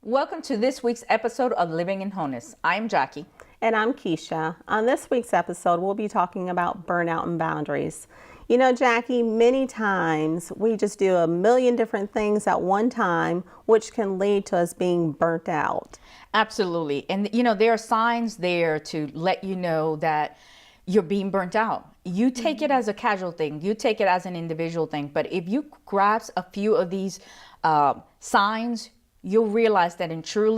Welcome to this week's episode of Living in Wholeness. I'm Jackie. And I'm Keisha. On this week's episode, we'll be talking about burnout and boundaries. You know, Jackie, many times we just do a million different things at one time, which can lead to us being burnt out. Absolutely. And, there are signs there to let you know that you're being burnt out. You take it as a casual thing. You take it as an individual thing. But if you grasp a few of these signs, you'll realize that in true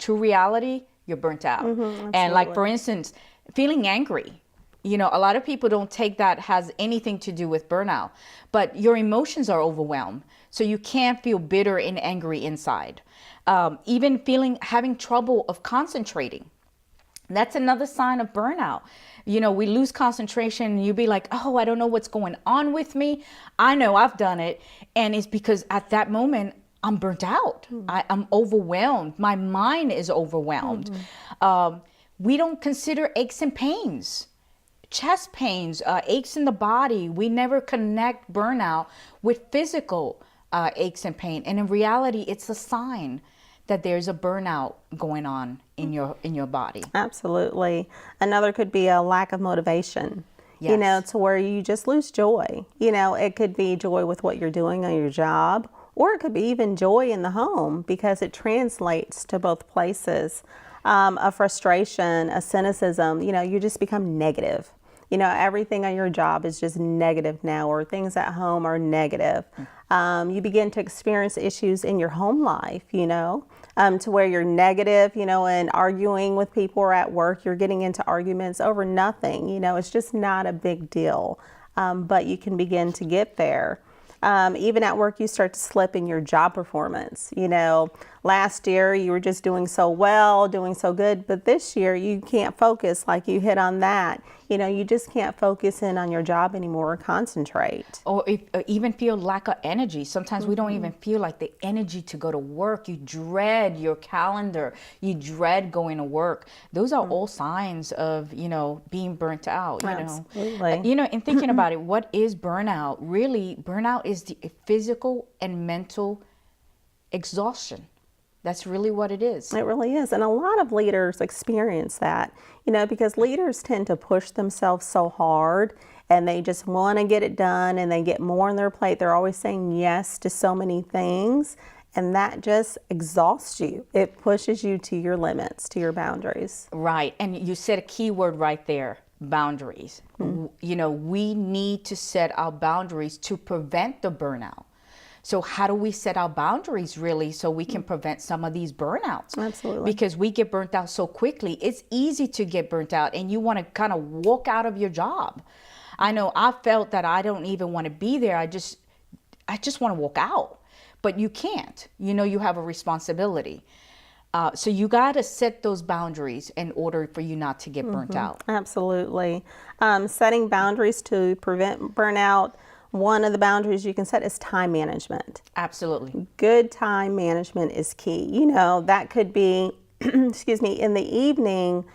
reality, you're burnt out. And like, for instance, feeling angry. A lot of people don't take that has anything to do with burnout, but your emotions are overwhelmed. So you can't feel bitter and angry inside. Even having trouble of concentrating. That's another sign of burnout. We lose concentration and you be like, oh, I don't know what's going on with me. I know I've done it. And it's because at that moment, I'm burnt out. I'm overwhelmed. My mind is overwhelmed. We don't consider aches and pains, chest pains, aches in the body. We never connect burnout with physical aches and pain. And in reality, it's a sign that there's a burnout going on in your body. Absolutely. Another could be a lack of motivation. Yes. To where you just lose joy. It could be joy with what you're doing on your job, or it could be even joy in the home because it translates to both places. A frustration, a cynicism, you just become negative. Everything on your job is just negative now, or things at home are negative. You begin to experience issues in your home life, to where you're negative, and arguing with people, or at work, you're getting into arguments over nothing. It's just not a big deal, but you can begin to get there. Even at work, you start to slip in your job performance. Last year you were just doing so well, doing so good, but this year you can't focus like you hit on that. You just can't focus in on your job anymore or concentrate. Or even feel lack of energy. Sometimes we don't even feel like the energy to go to work. You dread your calendar. You dread going to work. Those are all signs of, being burnt out. Absolutely. And thinking about it, what is burnout? Really, burnout is the physical and mental exhaustion. That's really what it is. It really is. And a lot of leaders experience that, because leaders tend to push themselves so hard and they just want to get it done and they get more on their plate. They're always saying yes to so many things, and that just exhausts you. It pushes you to your limits, to your boundaries. Right. And you said a key word right there, boundaries. We need to set our boundaries to prevent the burnout. So how do we set our boundaries really so we can prevent some of these burnouts? Absolutely. Because we get burnt out so quickly. It's easy to get burnt out and you want to kind of walk out of your job. I know I felt that I don't even want to be there. I just want to walk out. But you can't. You have a responsibility. So you got to set those boundaries in order for you not to get burnt out. Absolutely. Setting boundaries to prevent burnout. One of the boundaries you can set is time management. Absolutely. Good time management is key. That could be, excuse me, in the evening,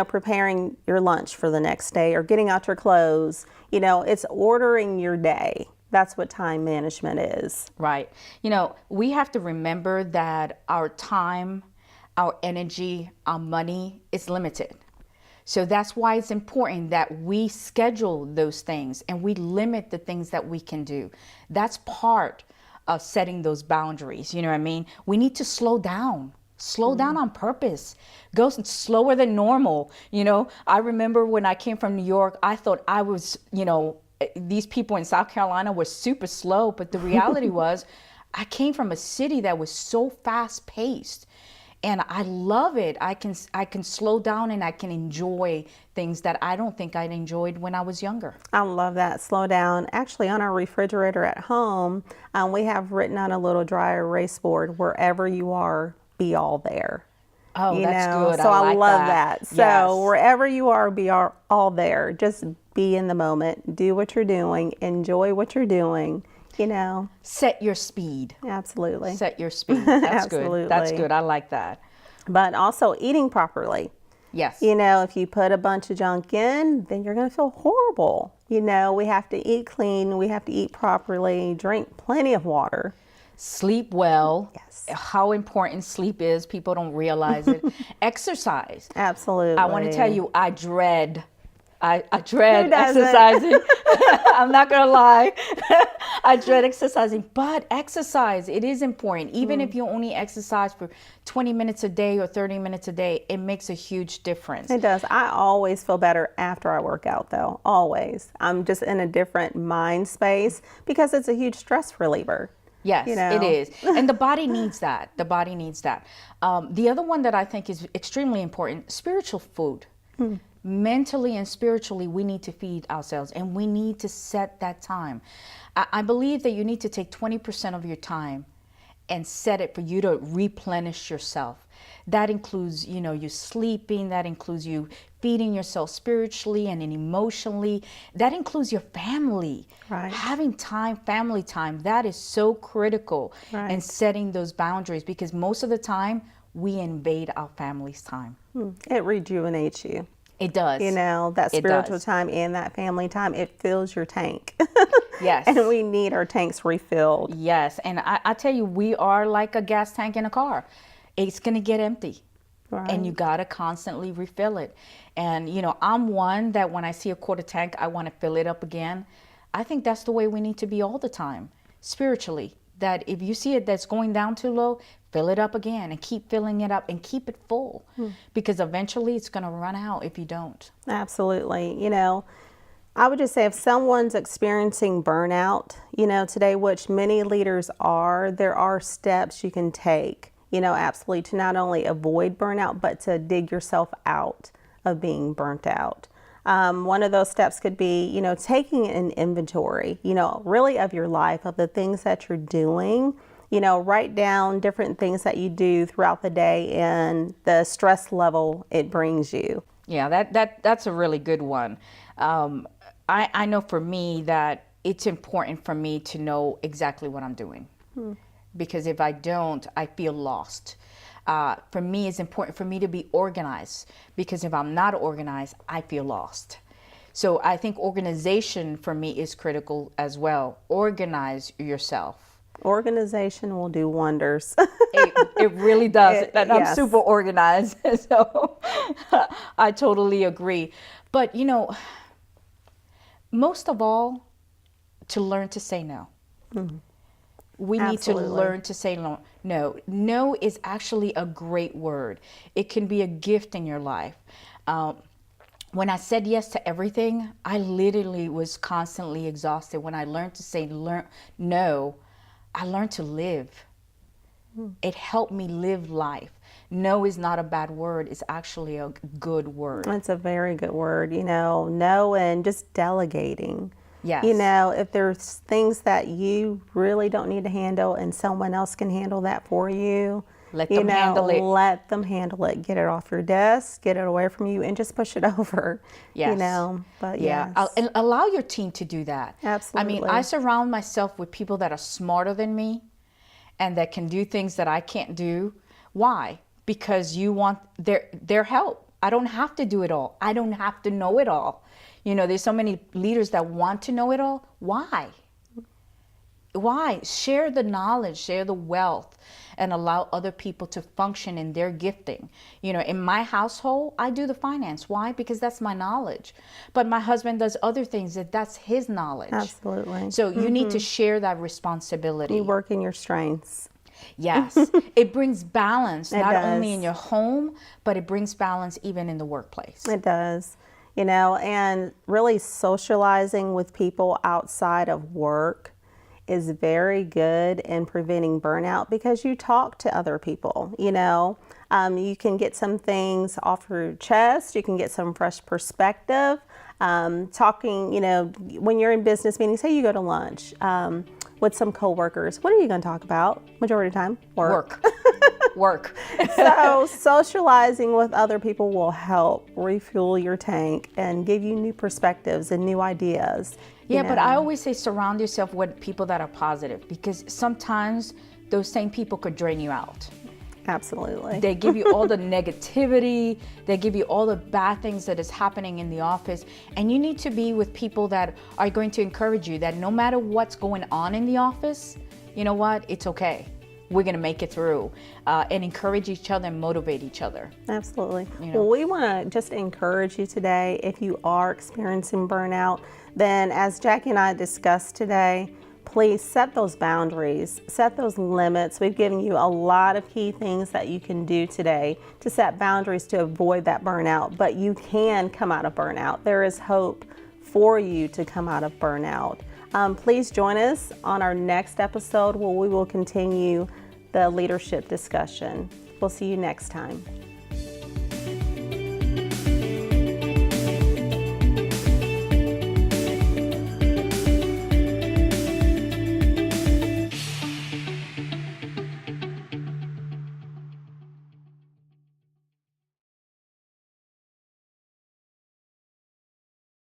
preparing your lunch for the next day or getting out your clothes. It's ordering your day. That's what time management is. Right. We have to remember that our time, our energy, our money is limited. So that's why it's important that we schedule those things and we limit the things that we can do. That's part of setting those boundaries. You know what I mean? We need to slow down. Slow down on purpose. Go slower than normal. I remember when I came from New York, I thought I was, these people in South Carolina were super slow. But the reality was I came from a city that was so fast paced. And I love it. I can slow down and I can enjoy things that I don't think I'd enjoyed when I was younger. I love that. Slow down. Actually, on our refrigerator at home, we have written on a little dry erase board, wherever you are, be all there. Oh, that's good. So I like love that. So yes. Wherever you are, be all there. Just be in the moment. Do what you're doing. Enjoy what you're doing. Set your speed. Absolutely. Set your speed. That's Absolutely. good. That's good. I like that. But also eating properly. Yes. If you put a bunch of junk in, then you're going to feel horrible. We have to eat clean. We have to eat properly, drink plenty of water. sleep well. Yes. How important sleep is, people don't realize it. Exercise. Absolutely. I want to tell you, I dread Who doesn't? exercising. I'm not gonna lie. I dread exercising, but exercise, it is important. Even if you only exercise for 20 minutes a day or 30 minutes a day, it makes a huge difference. It does. I always feel better after I work out, though. Always. I'm just in a different mind space because it's a huge stress reliever. Yes, You know? it is. And the body needs that. The body needs that. The other one that I think is extremely important, spiritual food. Mentally and spiritually, we need to feed ourselves, and we need to set that time. I believe that you need to take 20% of your time and set it for you to replenish yourself. That includes, you sleeping. That includes you feeding yourself spiritually and emotionally. That includes your family. Right. Having time, family time, that is so critical Right. in setting those boundaries, because most of the time we invade our family's time. It rejuvenates you. It does. That It spiritual does. time and that family time, it fills your tank. Yes. And we need our tanks refilled. Yes. And I tell you, we are like a gas tank in a car. It's going to get empty. Right. And you got to constantly refill it. And, I'm one that when I see a quarter tank, I want to fill it up again. I think that's the way we need to be all the time, spiritually. That if you see it that's going down too low, fill it up again and keep filling it up and keep it full. Because eventually it's going to run out if you don't. Absolutely. I would just say if someone's experiencing burnout, today, which many leaders are, there are steps you can take, absolutely, to not only avoid burnout, but to dig yourself out of being burnt out. One of those steps could be, taking an inventory, really of your life, of the things that you're doing. Write down different things that you do throughout the day and the stress level it brings you. Yeah, that's a really good one. I know for me that it's important for me to know exactly what I'm doing. Because if I don't, I feel lost. For me, it's important for me to be organized, because if I'm not organized, I feel lost. So I think organization for me is critical as well. Organize yourself. Organization will do wonders. It really does. And I'm Yes. super organized. So I totally agree. But, most of all, to learn to say no. We need to Absolutely. learn to say no. No. No is actually a great word. It can be a gift in your life. When I said yes to everything, I literally was constantly exhausted. When I learned to say no, I learned to live. It helped me live life. No is not a bad word. It's actually a good word. It's a very good word, no, and just delegating. Yes. If there's things that you really don't need to handle and someone else can handle that for you, Let them handle it. Let them handle it. Get it off your desk, get it away from you, and just push it over. Yes. But Yeah. yes. And allow your team to do that. Absolutely. I surround myself with people that are smarter than me and that can do things that I can't do. Why? Because you want their help. I don't have to do it all. I don't have to know it all. There's so many leaders that want to know it all. Why? Share the knowledge, share the wealth, and allow other people to function in their gifting. In my household, I do the finance. Why? Because that's my knowledge. But my husband does other things that's his knowledge. Absolutely. So you need to share that responsibility. You work in your strengths. Yes. It brings balance, not does. only in your home, but it brings balance even in the workplace. It does. And really socializing with people outside of work is very good in preventing burnout because you talk to other people, you can get some things off your chest, you can get some fresh perspective. Talking, when you're in business meetings, say you go to lunch with some coworkers, what are you going to talk about? Majority of the time, work. Work. So socializing with other people will help refuel your tank and give you new perspectives and new ideas. Yeah, but I always say surround yourself with people that are positive, because sometimes those same people could drain you out. Absolutely. They give you all the negativity. They give you all the bad things that is happening in the office. And you need to be with people that are going to encourage you, that no matter what's going on in the office, you know what, it's okay. We're going to make it through, and encourage each other and motivate each other. Absolutely. know. Well, we want to just encourage you today. If you are experiencing burnout, then as Jackie and I discussed today, please set those boundaries, set those limits. We've given you a lot of key things that you can do today to set boundaries to avoid that burnout, but you can come out of burnout. There is hope for you to come out of burnout. Please join us on our next episode where we will continue the leadership discussion. We'll see you next time.